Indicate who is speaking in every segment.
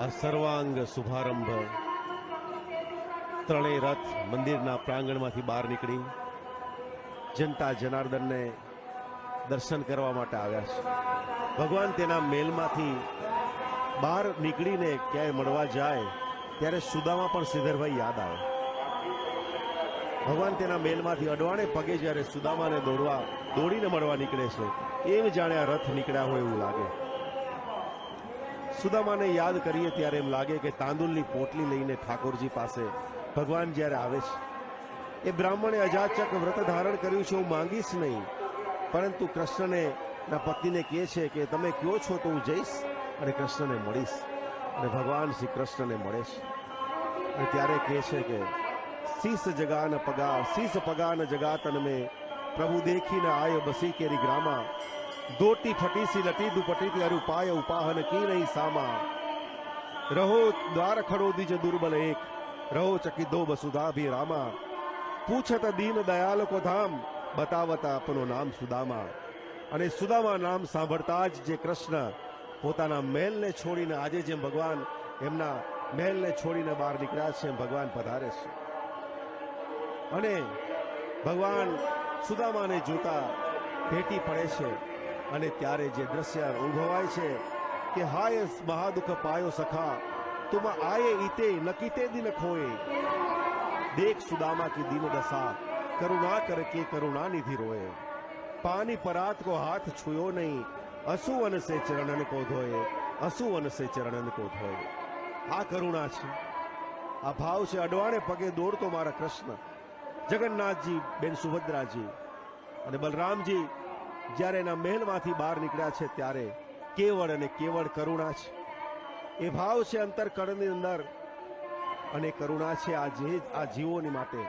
Speaker 1: આ સર્વાંગ શુભારંભ ત્રણેય રથ મંદિરના પ્રાંગણમાંથી બહાર નીકળી જનતા જનાર્દનને દર્શન કરવા માટે આવ્યા છે. ભગવાન તેના મેલમાંથી બહાર નીકળીને ક્યાંય મળવા જાય ત્યારે સુદામા પણ શ્રીધરભાઈ યાદ આવે. ભગવાન તેના મેલમાંથી અડવાણે પગે જ્યારે સુદામાને દોડીને મળવા નીકળે છે એમ જાણે આ રથ નીકળ્યા હોય એવું લાગે. સુદામાને યાદ કરીએ ત્યારે એમ લાગે કે તાંદુલની પોટલી લઈને ઠાકોરજી પાસે ભગવાન જ્યારે આવે છે. એ બ્રાહ્મણે અજાચક વ્રત ધારણ કર્યું છે, હું માંગીશ નહીં, પરંતુ કૃષ્ણને ના પત્નીને કહે છે કે તમે કયો છો તો હું જઈશ અને કૃષ્ણને મળીશ. અને ભગવાન શ્રી કૃષ્ણને મળે છે અને ત્યારે કહે છે કે શીસ પગા ન જગા તન મેં પ્રભુ દેખીને આય બસી કેરી ગ્રામા દોટી ફટી સી લટી દુપટી ત્યારે ઉપાય ઉપાહન કી નહીં સામા રહો દ્વાર ખડો દીજ દુર્બલ એક રહો ચકી દો વસુધા ભી રામા પૂછત દીન દયાલ કો ધામ બતાવતા આપનો નામ સુદામા. અને સુદામા નામ સાંભળતા જ જે કૃષ્ણ પોતાના મહેલને છોડીને આજે જેમ ભગવાન એમના મહેલને છોડીને બહાર નીકળ્યા છે એમ ભગવાન પધારે છે. અને ભગવાન સુદામાને જોતા ભેટી પડે છે અને ત્યારે જે દ્રશ્ય ઉભવાય છે કે હાય મહાદુખ પાયો સખા તુમ આયે ઈતે નકીતે દિન ખોએ દેખ સુદામા કી દીન દશા કરુણા કરકે કરુણા નિધિ રોए पानी परात को हाथ छुयो नहीं असुवन से चरणन को धोए असुवन से चरणन को धोए. આ કરુણા છે, આ ભાવ છે. અડવાણે પગે દોડતો મારા કૃષ્ણ જગન્નાથજી બેન સુભદ્રાજી અને બલરામજી જ્યારે એના મહેલમાંથી બહાર નીકળ્યા છે ત્યારે કેવળ અને કેવળ કરુણા છે. એ ભાવ છે અંતરકરણની અંદર અને કરુણા છે આ જીવોની માટે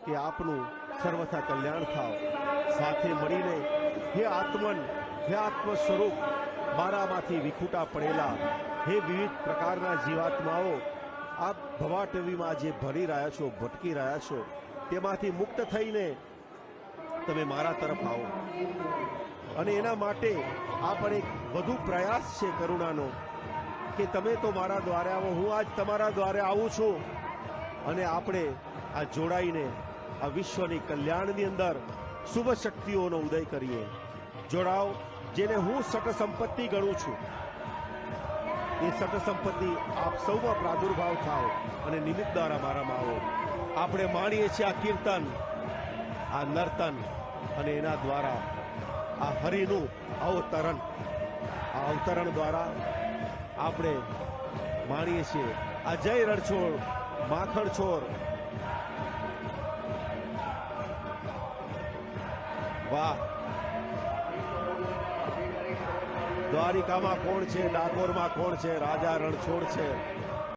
Speaker 1: કે આપનું સર્વથા કલ્યાણ થાવ. સાથે મળીને હે આત્મન, હે આત્મ સ્વરૂપ, મારામાંથી વિખૂટા પડેલા હે વિવિધ પ્રકારના જીવાત્માઓ આપ ભવાટવીમાં જે ભરી રહ્યા છો, ભટકી રહ્યા છો, તેમાંથી મુક્ત થઈને તમે મારા તરફ આવો. અને એના માટે આ પણ એક વધુ પ્રયાસ છે કરુણાનો કે તમે તો મારા દ્વારે આવો, હું આજ તમારા દ્વારે આવું છું. અને આપણે આ જોડાઈને આ વિશ્વની કલ્યાણની અંદર શુભ શક્તિઓનો ઉદય કરીએ. જોડાવ, જેને હું સટ સંપત્તિ ગણું છું, એ સટ સંપત્તિ આપ સૌમાં પ્રાદુર્ભાવ થાવ અને નિમિત્ત દ્વારા મારામાં આવો. આપણે માણીએ છીએ આ કીર્તન, આ નર્તન અને એના દ્વારા આ હરિનું અવતરણ, આ અવતરણ દ્વારા આપણે માણીએ છીએ આ જય રણછોડ માખણ છોર. વાહ! દ્વારિકામાં કોણ છે, ડાકોરમાં કોણ છે, રાજા રણછોડ છે.